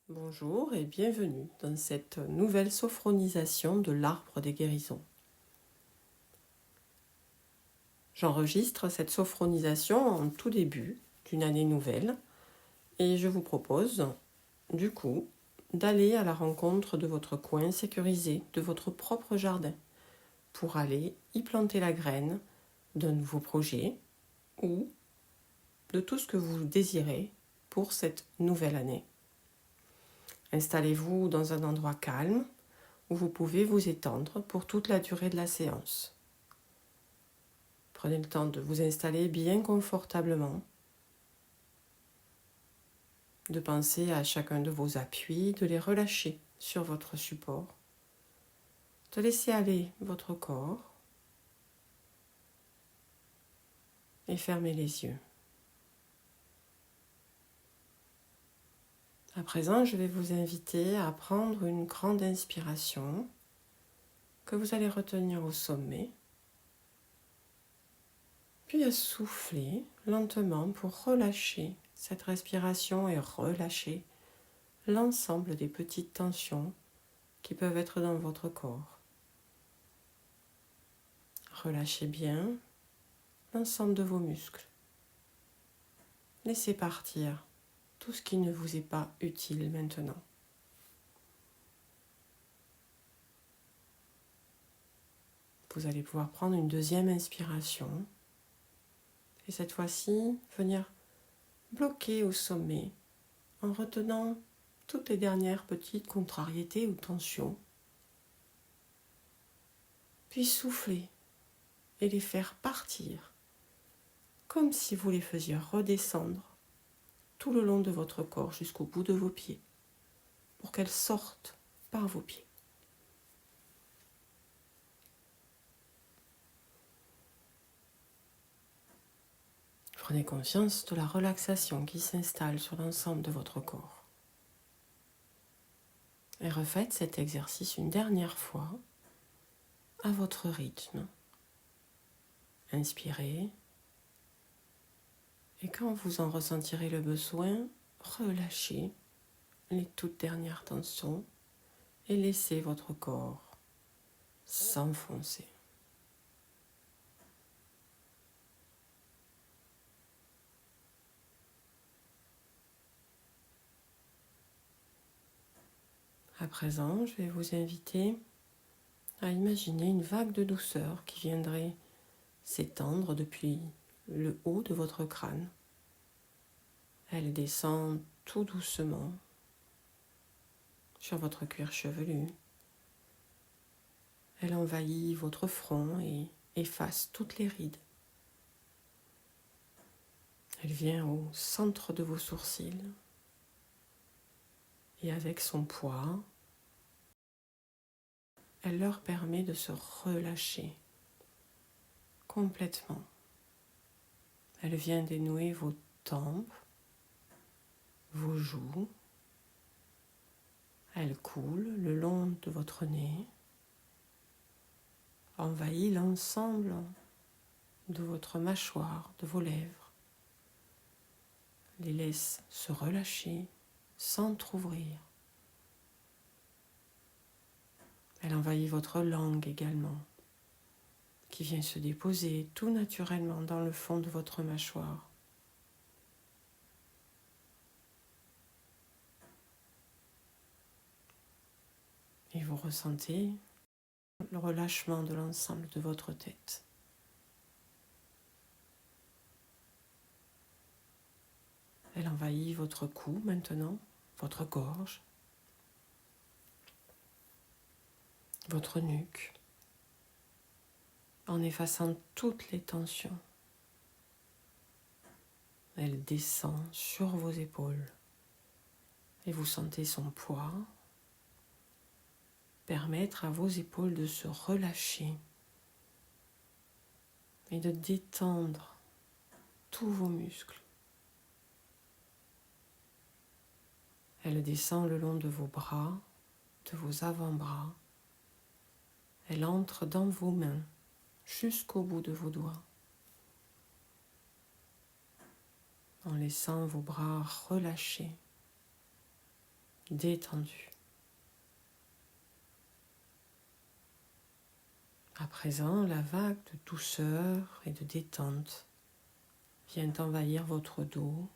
Bonjour et bienvenue dans cette nouvelle sophronisation de l'arbre des guérisons. J'enregistre cette sophronisation en tout début d'une année nouvelle et je vous propose, du coup, d'aller à la rencontre de votre coin sécurisé, de votre propre jardin, pour aller y planter la graine d'un nouveau projet ou de tout ce que vous désirez pour cette nouvelle année. Installez-vous dans un endroit calme où vous pouvez vous étendre pour toute la durée de la séance. Prenez le temps de vous installer bien confortablement, de penser à chacun de vos appuis, de les relâcher sur votre support, de laisser aller votre corps et fermer les yeux. À présent, je vais vous inviter à prendre une grande inspiration que vous allez retenir au sommet, puis à souffler lentement pour relâcher cette respiration et relâcher l'ensemble des petites tensions qui peuvent être dans votre corps. Relâchez bien l'ensemble de vos muscles. Laissez partir tout ce qui ne vous est pas utile maintenant. Vous allez pouvoir prendre une deuxième inspiration et cette fois-ci venir bloquer au sommet en retenant toutes les dernières petites contrariétés ou tensions, puis souffler et les faire partir comme si vous les faisiez redescendre tout le long de votre corps jusqu'au bout de vos pieds pour qu'elles sortent par vos pieds. Prenez conscience de la relaxation qui s'installe sur l'ensemble de votre corps. Et refaites cet exercice une dernière fois à votre rythme. Inspirez et quand vous en ressentirez le besoin, relâchez les toutes dernières tensions et laissez votre corps s'enfoncer. À présent, je vais vous inviter à imaginer une vague de douceur qui viendrait s'étendre depuis le haut de votre crâne. Elle descend tout doucement sur votre cuir chevelu. Elle envahit votre front et efface toutes les rides. Elle vient au centre de vos sourcils et avec son poids, elle leur permet de se relâcher complètement. Elle vient dénouer vos tempes, vos joues. Elle coule le long de votre nez, envahit l'ensemble de votre mâchoire, de vos lèvres. Les laisse se relâcher, s'entrouvrir. Elle envahit votre langue également, qui vient se déposer tout naturellement dans le fond de votre mâchoire. Et vous ressentez le relâchement de l'ensemble de votre tête. Elle envahit votre cou maintenant, votre gorge, votre nuque, en effaçant toutes les tensions. Elle descend sur vos épaules et vous sentez son poids permettre à vos épaules de se relâcher et de détendre tous vos muscles. Elle descend le long de vos bras, de vos avant-bras. Elle entre dans vos mains jusqu'au bout de vos doigts, en laissant vos bras relâchés détendu. À présent, la vague de douceur et de détente vient envahir votre dos.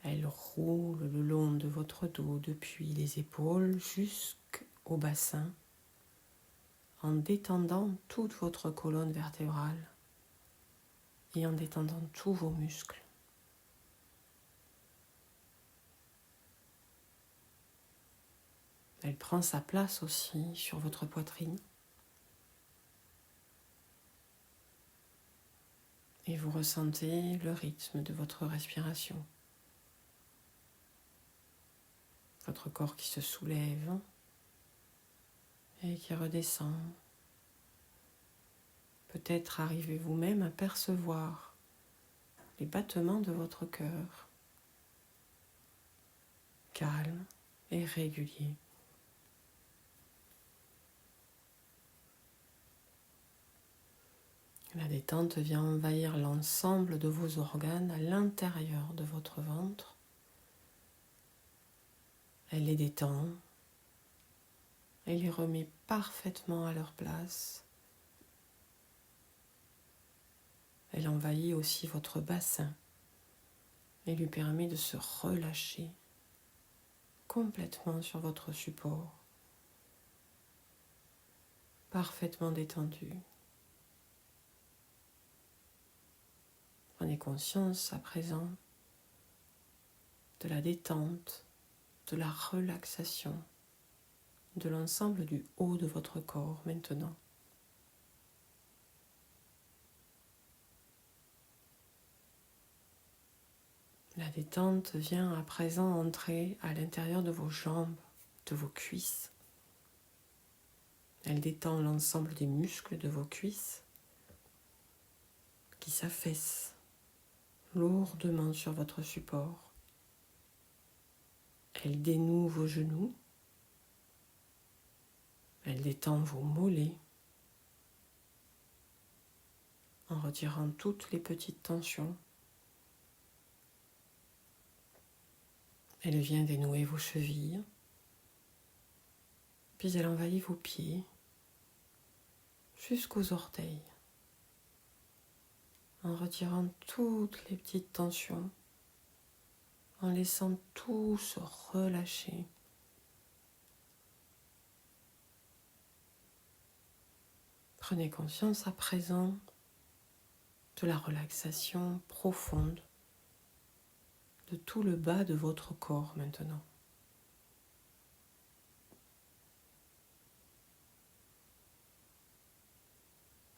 Elle roule le long de votre dos depuis les épaules jusqu'au bassin en détendant toute votre colonne vertébrale et en détendant tous vos muscles. Elle prend sa place aussi sur votre poitrine. Et vous ressentez le rythme de votre respiration. Votre corps qui se soulève et qui redescend. Peut-être arrivez-vous même à percevoir les battements de votre cœur, calmes et réguliers. La détente vient envahir l'ensemble de vos organes à l'intérieur de votre ventre. Elle les détend, elle les remet parfaitement à leur place. Elle envahit aussi votre bassin et lui permet de se relâcher complètement sur votre support, parfaitement détendu. Prenez conscience à présent de la détente, de la relaxation, de l'ensemble du haut de votre corps maintenant. La détente vient à présent entrer à l'intérieur de vos jambes, de vos cuisses. Elle détend l'ensemble des muscles de vos cuisses qui s'affaissent lourdement sur votre support. Elle dénoue vos genoux. Elle détend vos mollets en retirant toutes les petites tensions. Elle vient dénouer vos chevilles, puis elle envahit vos pieds jusqu'aux orteils, en retirant toutes les petites tensions, en laissant tout se relâcher. Prenez conscience à présent de la relaxation profonde de tout le bas de votre corps maintenant.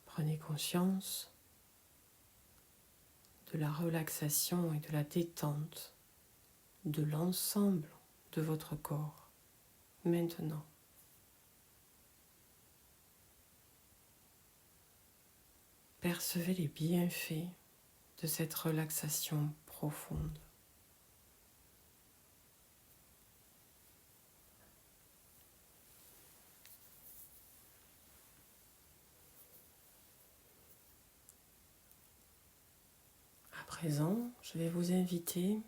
Prenez conscience de la relaxation et de la détente de l'ensemble de votre corps maintenant. Percevez les bienfaits de cette relaxation profonde. À présent, je vais vous inviter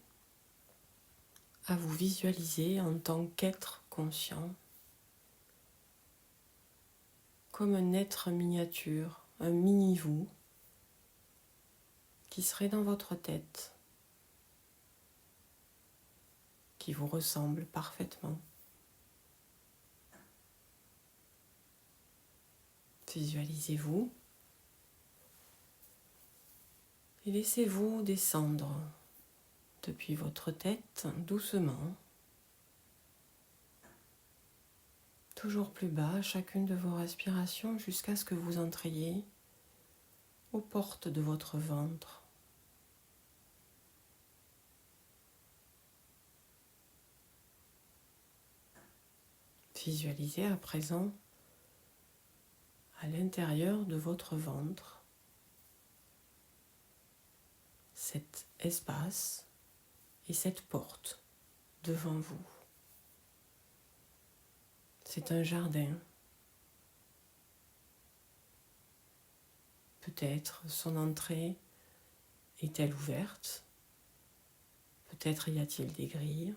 à vous visualiser en tant qu'être conscient, comme un être miniature, un mini-vous, qui serait dans votre tête, qui vous ressemble parfaitement. Visualisez-vous et laissez-vous descendre depuis votre tête doucement, toujours plus bas à chacune de vos respirations jusqu'à ce que vous entriez aux portes de votre ventre. Visualisez à présent à l'intérieur de votre ventre cet espace et cette porte devant vous. C'est un jardin. Peut-être son entrée est-elle ouverte? Peut-être y a-t-il des grilles?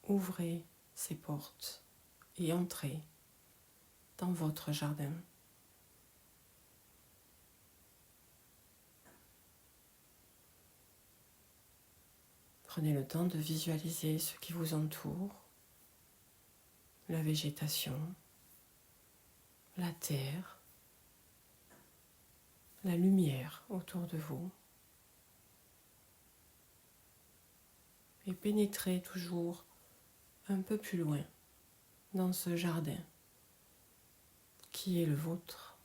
ouvrez ces portes et entrez dans votre jardin. Prenez le temps de visualiser ce qui vous entoure, la végétation, la terre, la lumière autour de vous. Et pénétrez toujours un peu plus loin dans ce jardin qui est le vôtre.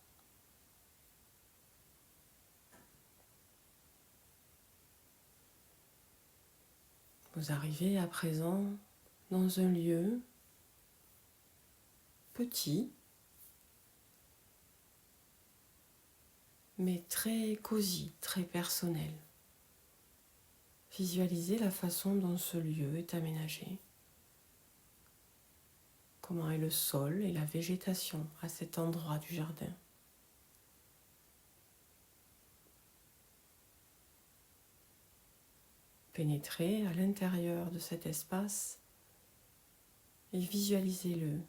Vous arrivez à présent dans un lieu petit, mais très cosy, très personnel. Visualisez la façon dont ce lieu est aménagé. Comment est le sol et la végétation à cet endroit du jardin. Pénétrez à l'intérieur de cet espace et visualisez-le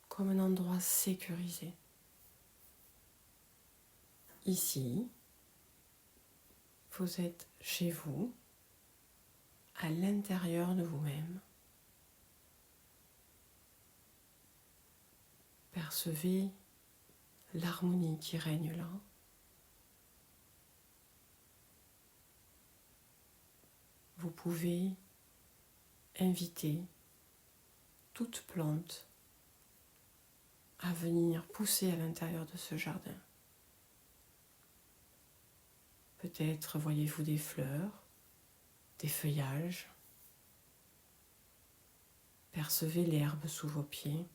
comme un endroit sécurisé. Ici, vous êtes chez vous, à l'intérieur de vous-même. Percevez l'harmonie qui règne là. Vous pouvez inviter toute plante à venir pousser à l'intérieur de ce jardin. Peut-être voyez-vous des fleurs, des feuillages. Percevez l'herbe sous vos pieds.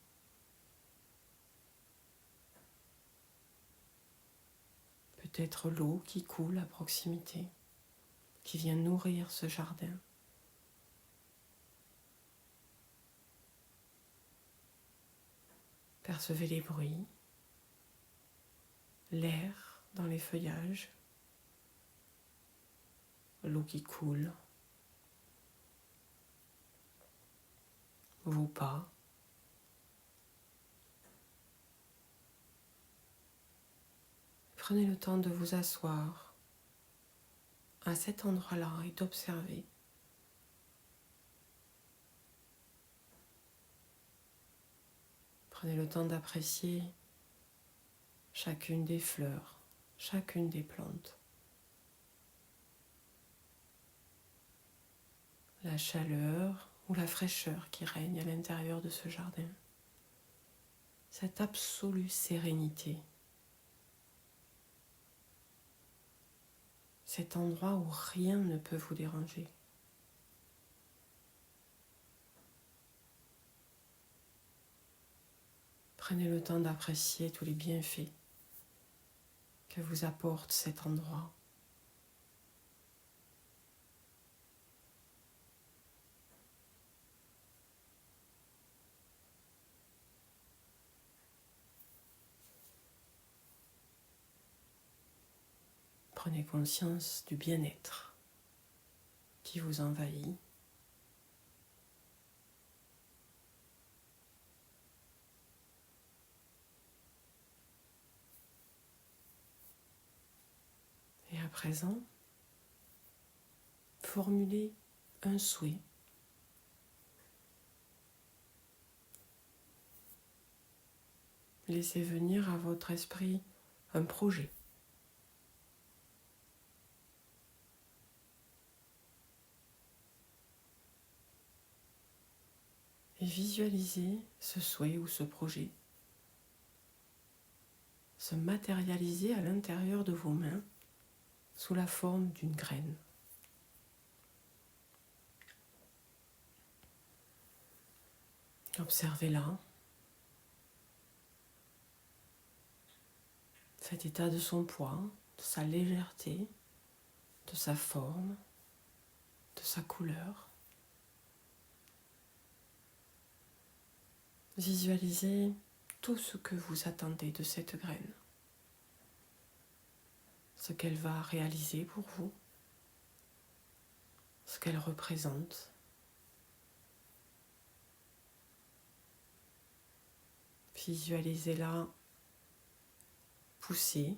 Peut-être l'eau qui coule à proximité, qui vient nourrir ce jardin. Percevez les bruits, l'air dans les feuillages, l'eau qui coule, vos pas. Prenez le temps de vous asseoir à cet endroit-là et d'observer. Prenez le temps d'apprécier chacune des fleurs, chacune des plantes. La chaleur ou la fraîcheur qui règne à l'intérieur de ce jardin. Cette absolue sérénité. Cet endroit où rien ne peut vous déranger. Prenez le temps d'apprécier tous les bienfaits que vous apporte cet endroit. Prenez conscience du bien-être qui vous envahit. Et à présent, formulez un souhait. Laissez venir à votre esprit un projet. Et visualisez ce souhait ou ce projet se matérialiser à l'intérieur de vos mains sous la forme d'une graine. Observez-la, cet état de son poids, de sa légèreté, de sa forme, de sa couleur. Visualisez tout ce que vous attendez de cette graine, ce qu'elle va réaliser pour vous, ce qu'elle représente. Visualisez-la pousser,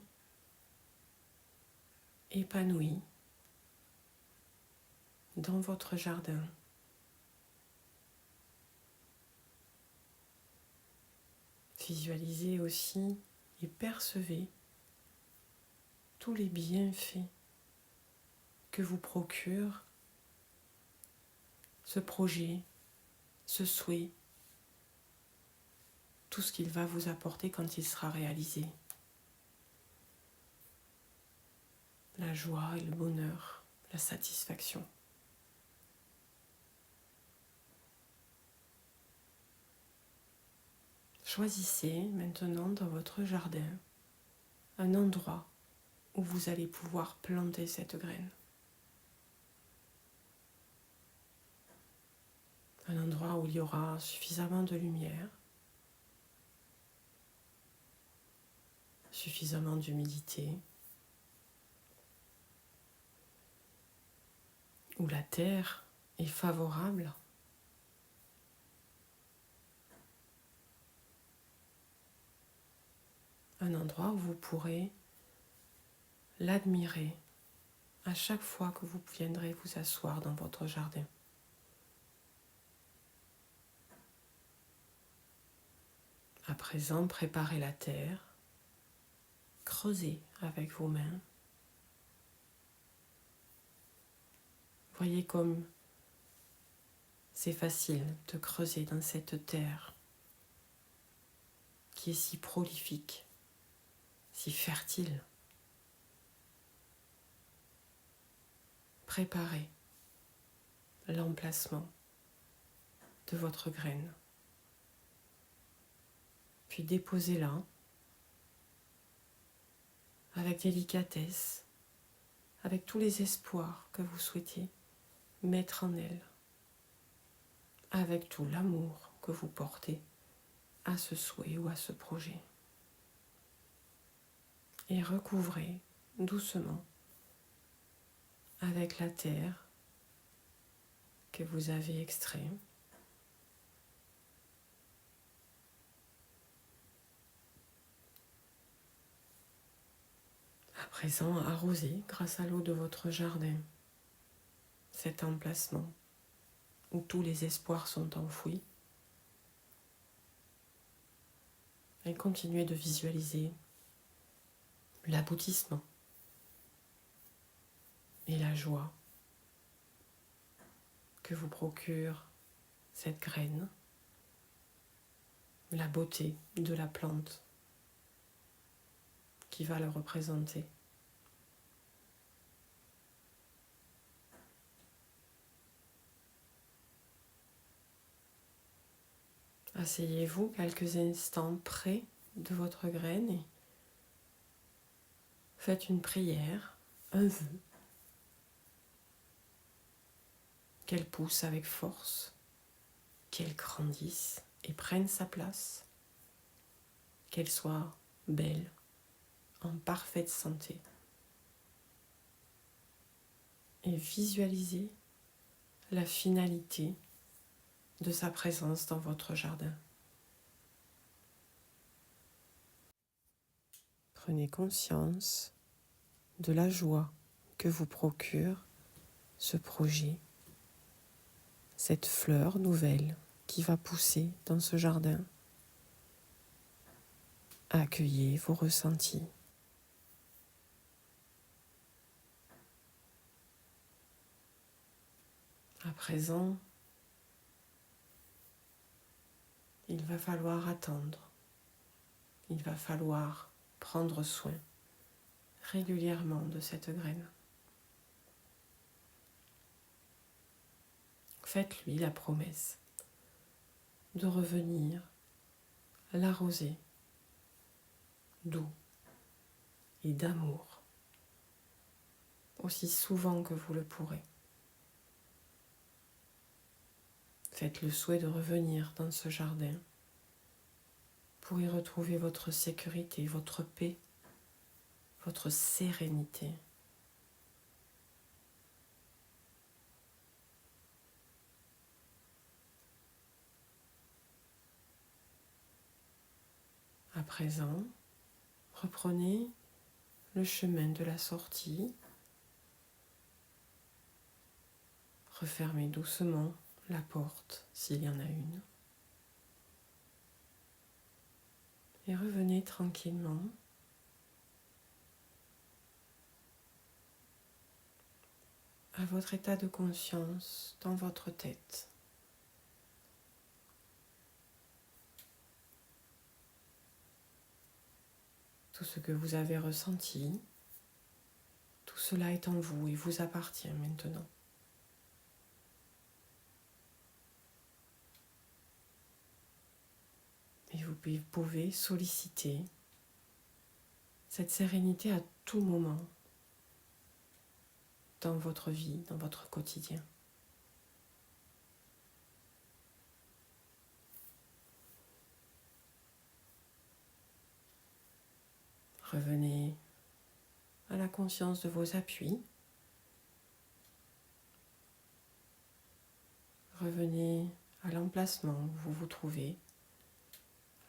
épanouie dans votre jardin. Visualisez aussi et percevez tous les bienfaits que vous procure ce projet, ce souhait, tout ce qu'il va vous apporter quand il sera réalisé. La joie et le bonheur, la satisfaction. Choisissez maintenant dans votre jardin un endroit où vous allez pouvoir planter cette graine. Un endroit où il y aura suffisamment de lumière, suffisamment d'humidité, où la terre est favorable. Un endroit où vous pourrez l'admirer à chaque fois que vous viendrez vous asseoir dans votre jardin. À présent, préparez la terre, creusez avec vos mains. Voyez comme c'est facile de creuser dans cette terre qui est si prolifique, si fertile. Préparez l'emplacement de votre graine. Puis déposez-la avec délicatesse, avec tous les espoirs que vous souhaitez mettre en elle, avec tout l'amour que vous portez à ce souhait ou à ce projet. Et recouvrez doucement avec la terre que vous avez extraite. À présent, arrosez grâce à l'eau de votre jardin cet emplacement où tous les espoirs sont enfouis. Et continuez de visualiser l'aboutissement et la joie que vous procure cette graine, la beauté de la plante qui va le représenter. Asseyez-vous quelques instants près de votre graine et faites une prière, un vœu, qu'elle pousse avec force, qu'elle grandisse et prenne sa place, qu'elle soit belle, en parfaite santé. Et visualisez la finalité de sa présence dans votre jardin. Prenez conscience de la joie que vous procure ce projet, cette fleur nouvelle qui va pousser dans ce jardin. Accueillez vos ressentis. À présent, il va falloir attendre. Il va falloir prendre soin régulièrement de cette graine. Faites-lui la promesse de revenir l'arroser d'eau et d'amour aussi souvent que vous le pourrez. Faites le souhait de revenir dans ce jardin pour y retrouver votre sécurité, votre paix, votre sérénité. présent, reprenez le chemin de la sortie. Refermez doucement la porte s'il y en a une. Et revenez tranquillement à votre état de conscience dans votre tête. Tout ce que vous avez ressenti, tout cela est en vous et vous appartient maintenant. Et vous pouvez solliciter cette sérénité à tout moment dans votre vie, dans votre quotidien. Revenez à la conscience de vos appuis. Revenez à l'emplacement où vous vous trouvez,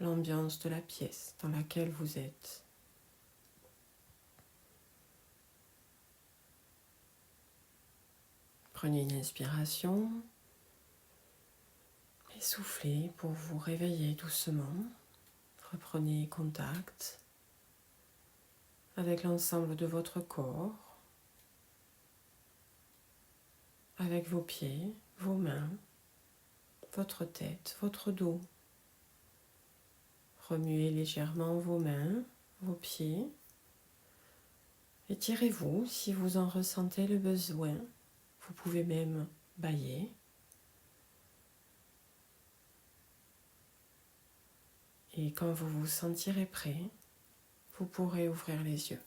l'ambiance de la pièce dans laquelle vous êtes. Prenez une inspiration et soufflez pour vous réveiller doucement. Reprenez contact avec l'ensemble de votre corps, avec vos pieds, vos mains, votre tête, votre dos. Remuez légèrement vos mains, vos pieds. Étirez-vous si vous en ressentez le besoin. Vous pouvez même bâiller. Et quand vous vous sentirez prêt, vous pourrez ouvrir les yeux.